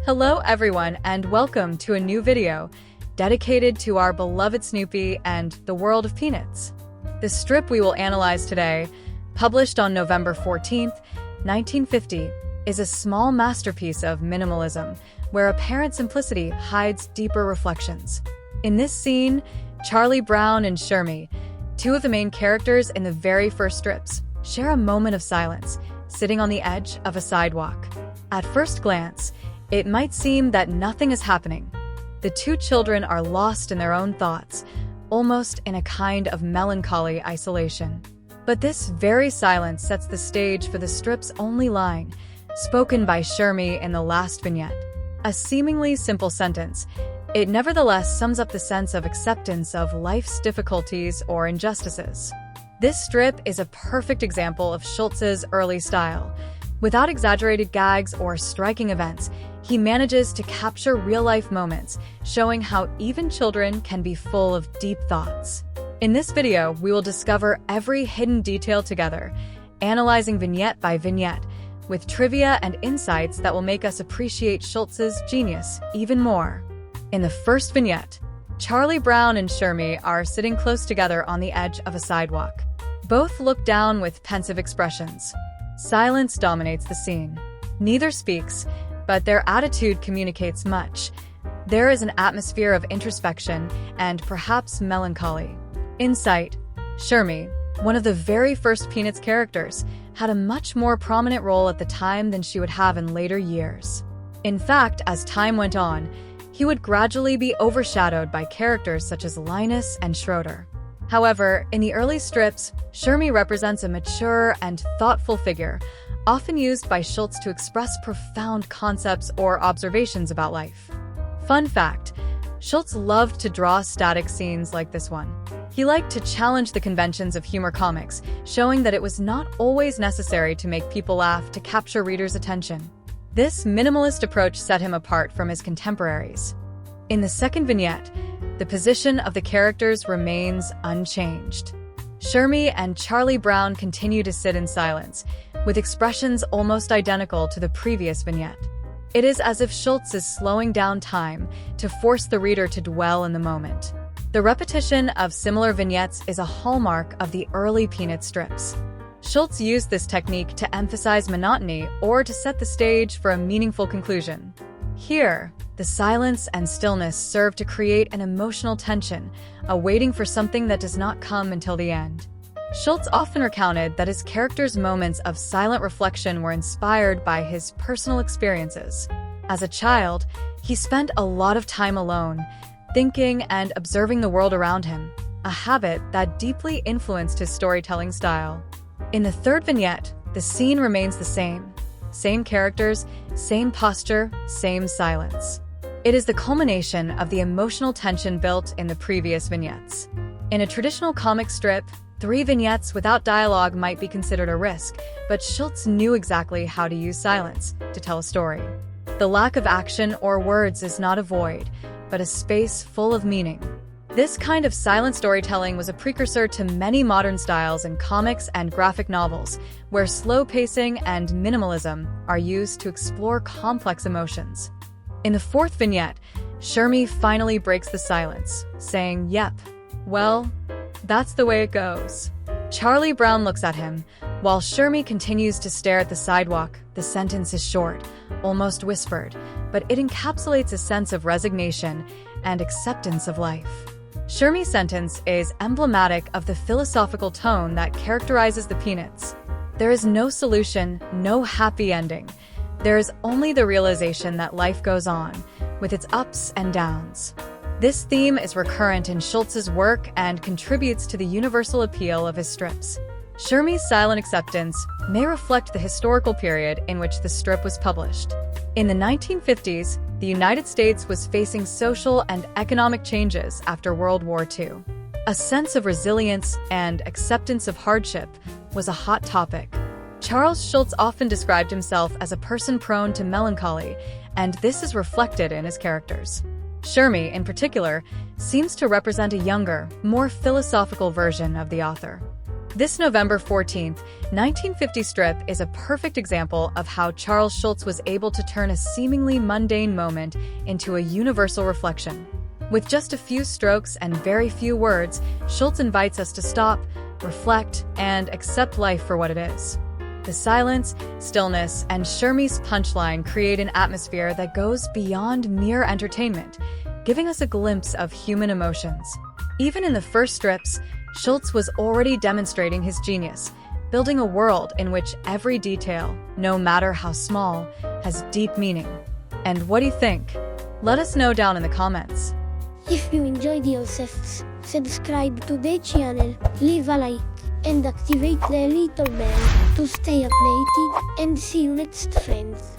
Hello everyone and welcome to a new video dedicated to our beloved Snoopy and the world of Peanuts. The strip we will analyze today, published on November 14th, 1950, is a small masterpiece of minimalism where apparent simplicity hides deeper reflections. In this scene, Charlie Brown and Shermie, two of the main characters in the very first strips, share a moment of silence, sitting on the edge of a sidewalk. At first glance, it might seem that nothing is happening. The two children are lost in their own thoughts, almost in a kind of melancholy isolation. But this very silence sets the stage for the strip's only line, spoken by Shermie in the last vignette. A seemingly simple sentence, it nevertheless sums up the sense of acceptance of life's difficulties or injustices. This strip is a perfect example of Schulz's early style. Without exaggerated gags or striking events, he manages to capture real-life moments, showing how even children can be full of deep thoughts. In this video, we will discover every hidden detail together, analyzing vignette by vignette, with trivia and insights that will make us appreciate Schulz's genius even more. In the first vignette, Charlie Brown and Shermie are sitting close together on the edge of a sidewalk. Both look down with pensive expressions. Silence dominates the scene. Neither speaks, but their attitude communicates much. There is an atmosphere of introspection and perhaps melancholy. In sight, Shermie, one of the very first Peanuts characters, had a much more prominent role at the time than she would have in later years. In fact, as time went on, he would gradually be overshadowed by characters such as Linus and Schroeder. However, in the early strips, Shermie represents a mature and thoughtful figure, often used by Schulz to express profound concepts or observations about life. Fun fact, Schulz loved to draw static scenes like this one. He liked to challenge the conventions of humor comics, showing that it was not always necessary to make people laugh to capture readers' attention. This minimalist approach set him apart from his contemporaries. In the second vignette, the position of the characters remains unchanged. Shermie and Charlie Brown continue to sit in silence, with expressions almost identical to the previous vignette. It is as if Schulz is slowing down time to force the reader to dwell in the moment. The repetition of similar vignettes is a hallmark of the early Peanut strips. Schulz used this technique to emphasize monotony or to set the stage for a meaningful conclusion. Here, the silence and stillness serve to create an emotional tension, awaiting for something that does not come until the end. Schulz often recounted that his characters' moments of silent reflection were inspired by his personal experiences. As a child, he spent a lot of time alone, thinking and observing the world around him, a habit that deeply influenced his storytelling style. In the third vignette, the scene remains the same. Same characters, same posture, same silence. It is the culmination of the emotional tension built in the previous vignettes. In a traditional comic strip, 3 vignettes without dialogue might be considered a risk, but Schulz knew exactly how to use silence to tell a story. The lack of action or words is not a void, but a space full of meaning. This kind of silent storytelling was a precursor to many modern styles in comics and graphic novels, where slow pacing and minimalism are used to explore complex emotions. In the fourth vignette, Shermie finally breaks the silence, saying, "Yep, well, that's the way it goes." Charlie Brown looks at him, while Shermie continues to stare at the sidewalk. The sentence is short, almost whispered, but it encapsulates a sense of resignation and acceptance of life. Shermie's sentence is emblematic of the philosophical tone that characterizes the Peanuts. There is no solution, no happy ending. There is only the realization that life goes on, with its ups and downs. This theme is recurrent in Schulz's work and contributes to the universal appeal of his strips. Shermie's silent acceptance may reflect the historical period in which the strip was published. In the 1950s, the United States was facing social and economic changes after World War II. A sense of resilience and acceptance of hardship was a hot topic. Charles Schulz often described himself as a person prone to melancholy, and this is reflected in his characters. Shermie, in particular, seems to represent a younger, more philosophical version of the author. This November 14th, 1950 strip is a perfect example of how Charles Schulz was able to turn a seemingly mundane moment into a universal reflection. With just a few strokes and very few words, Schulz invites us to stop, reflect, and accept life for what it is. The silence, stillness, and Shermie's punchline create an atmosphere that goes beyond mere entertainment, giving us a glimpse of human emotions. Even in the first strips, Schulz was already demonstrating his genius, building a world in which every detail, no matter how small, has deep meaning. And what do you think? Let us know down in the comments. If you enjoyed yourself, subscribe to the channel, leave a like, and activate the little bell to stay updated, and see you next, friends.